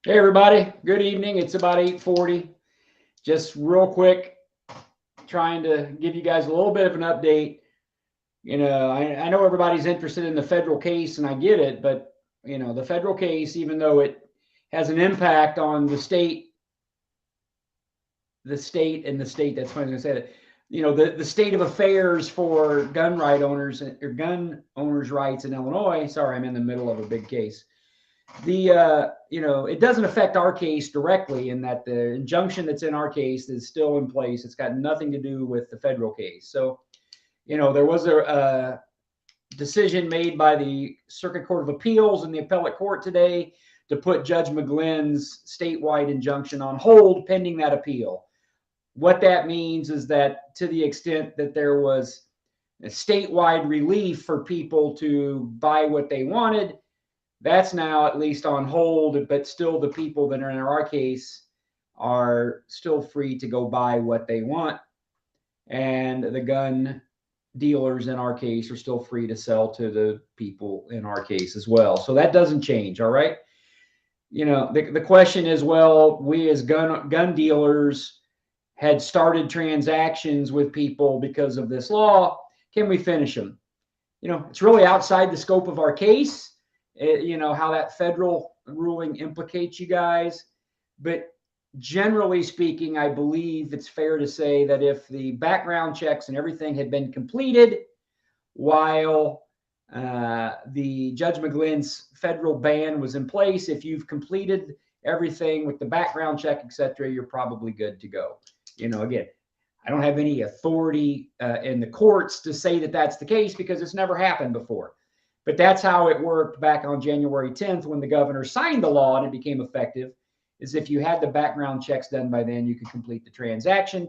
Hey everybody, good evening. It's about 8:40. Just real quick, trying to give you guys a little bit of an update. I know everybody's interested in the federal case, and I get it, but the federal case, even though it has an impact on the state, that's what I was going to say. That the state of affairs for gun owners' rights in Illinois. Sorry, I'm in the middle of a big case. It doesn't affect our case directly in that the injunction that's in our case is still in place. It's got nothing to do with the federal case. So, there was a decision made by the Circuit Court of Appeals and the appellate court today to put Judge McGlynn's statewide injunction on hold pending that appeal. What that means is that to the extent that there was a statewide relief for people to buy what they wanted, that's now at least on hold, but still the people that are in our case are still free to go buy what they want. And the gun dealers in our case are still free to sell to the people in our case as well. So that doesn't change. All right. The question is, well, we as gun dealers had started transactions with people because of this law. Can we finish them? It's really outside the scope of our case. How that federal ruling implicates you guys. But generally speaking, I believe it's fair to say that if the background checks and everything had been completed while the Judge McGlynn's federal ban was in place, if you've completed everything with the background check, etc., you're probably good to go. Again, I don't have any authority in the courts to say that that's the case because it's never happened before. But that's how it worked back on January 10th when the governor signed the law and it became effective, is if you had the background checks done by then, you could complete the transaction.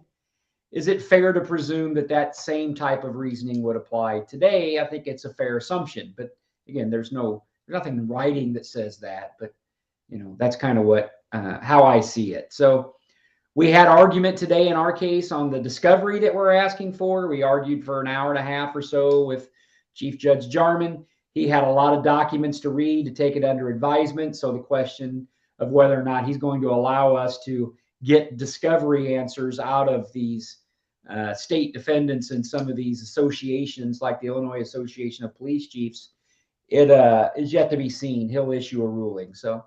Is it fair to presume that that same type of reasoning would apply today? I think it's a fair assumption. But again, there's nothing in writing that says that. But, that's kind of how I see it. So we had argument today in our case on the discovery that we're asking for. We argued for an hour and a half or so with Chief Judge Jarman. He had a lot of documents to read, to take it under advisement. So the question of whether or not he's going to allow us to get discovery answers out of these state defendants and some of these associations like the Illinois Association of Police Chiefs, it is yet to be seen. He'll issue a ruling. So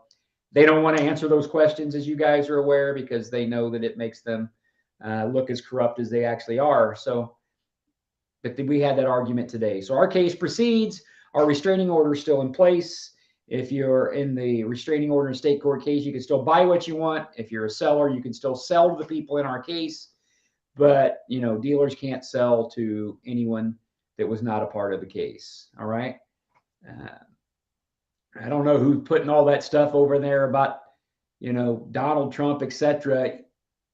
they don't want to answer those questions, as you guys are aware, because they know that it makes them look as corrupt as they actually are. So, but we had that argument today. So our case proceeds. Our restraining order is still in place. If you're in the restraining order in state court case, you can still buy what you want. If you're a seller, you can still sell to the people in our case. But, dealers can't sell to anyone that was not a part of the case. All right. I don't know who's putting all that stuff over there about, Donald Trump, etc.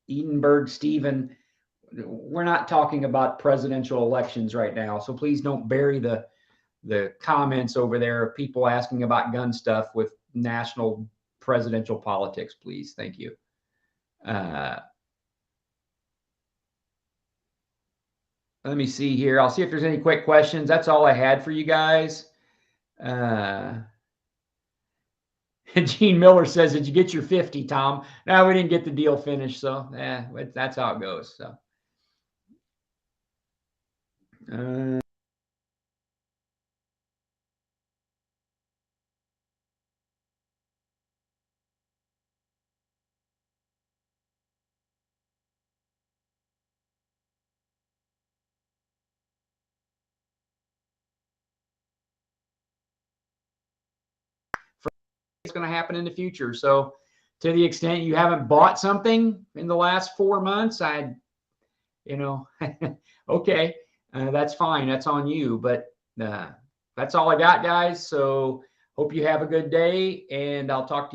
Edinburgh Stephen. We're not talking about presidential elections right now. So please don't bury the comments over there of people asking about gun stuff with national presidential politics, please. Thank you. Let me see here. I'll see if there's any quick questions. That's all I had for you guys. Gene Miller says, did you get your 50, Tom? No, we didn't get the deal finished. So that's how it goes. So. It's going to happen in the future. So to the extent you haven't bought something in the last 4 months, okay, that's fine. That's on you. But that's all I got, guys. So hope you have a good day, and I'll talk to you